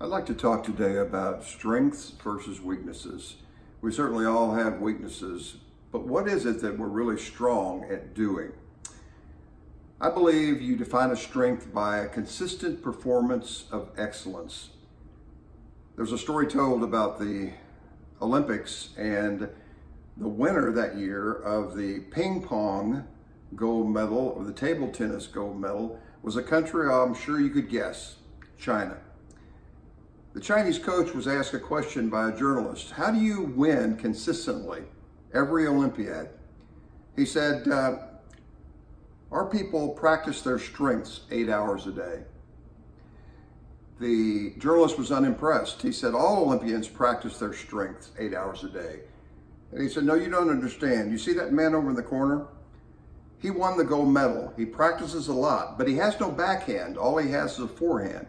I'd like to talk today about strengths versus weaknesses. We certainly all have weaknesses, but what is it that we're really strong at doing? I believe you define a strength by a consistent performance of excellence. There's a story told about the Olympics, and the winner that year of the ping pong gold medal or the table tennis gold medal was a country I'm sure you could guess, China. The Chinese coach was asked a question by a journalist: how do you win consistently every Olympiad? He said, our people practice their strengths 8 hours a day. The journalist was unimpressed. He said, all Olympians practice their strengths 8 hours a day. And he said, no, you don't understand. You see that man over in the corner? He won the gold medal. He practices a lot, but he has no backhand. All he has is a forehand.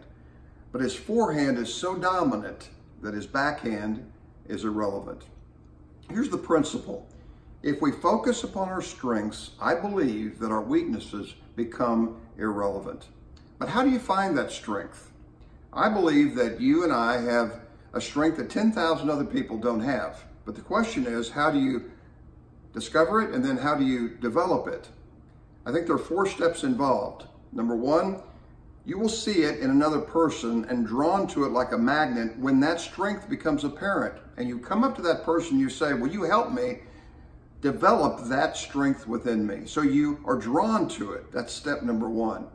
But his forehand is so dominant that his backhand is irrelevant. Here's the principle. If we focus upon our strengths, I believe that our weaknesses become irrelevant. But how do you find that strength? I believe that you and I have a strength that 10,000 other people don't have. But the question is, how do you discover it, and then how do you develop it? I think there are 4 steps involved. Number 1, you will see it in another person and drawn to it like a magnet when that strength becomes apparent. And you come up to that person, you say, will you help me develop that strength within me? So you are drawn to it. That's step number 1.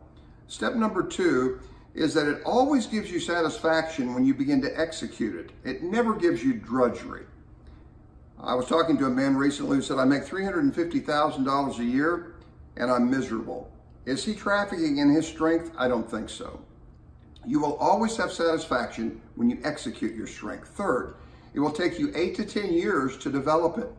Step number 2 is that it always gives you satisfaction when you begin to execute it. It never gives you drudgery. I was talking to a man recently who said, I make $350,000 a year and I'm miserable. Is he trafficking in his strength? I don't think so. You will always have satisfaction when you execute your strength. Third, it will take you 8 to 10 years to develop it.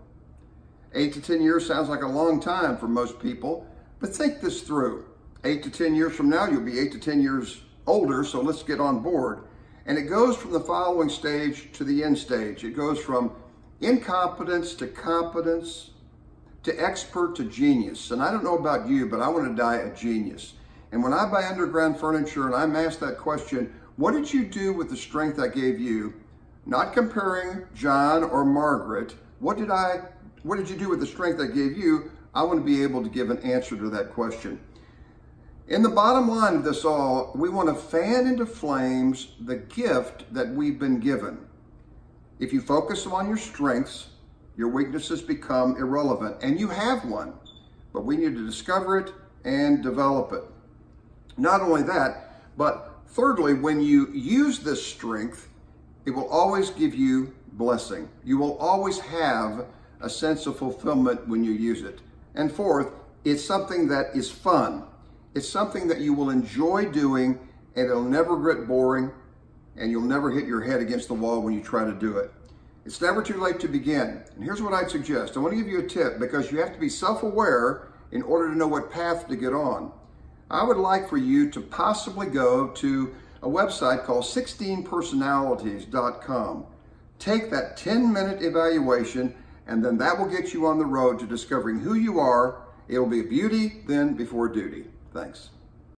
8 to 10 years sounds like a long time for most people, but think this through. 8 to 10 years from now, you'll be 8 to 10 years older, so let's get on board. And it goes from the following stage to the end stage. It goes from incompetence to competence, to expert to genius. And I don't know about you, but I want to die a genius. And when I buy underground furniture and I'm asked that question, what did you do with the strength I gave you? Not comparing John or Margaret. What did you do with the strength I gave you? I want to be able to give an answer to that question. In the bottom line of this all, we want to fan into flames the gift that we've been given. If you focus on your strengths, your weaknesses become irrelevant, and you have one, but we need to discover it and develop it. Not only that, but thirdly, when you use this strength, it will always give you blessing. You will always have a sense of fulfillment when you use it. And fourth, it's something that is fun. It's something that you will enjoy doing, and it'll never get boring, and you'll never hit your head against the wall when you try to do it. It's never too late to begin. And here's what I'd suggest. I want to give you a tip, because you have to be self-aware in order to know what path to get on. I would like for you to possibly go to a website called 16personalities.com. Take that 10-minute evaluation, and then that will get you on the road to discovering who you are. It will be beauty then before duty. Thanks.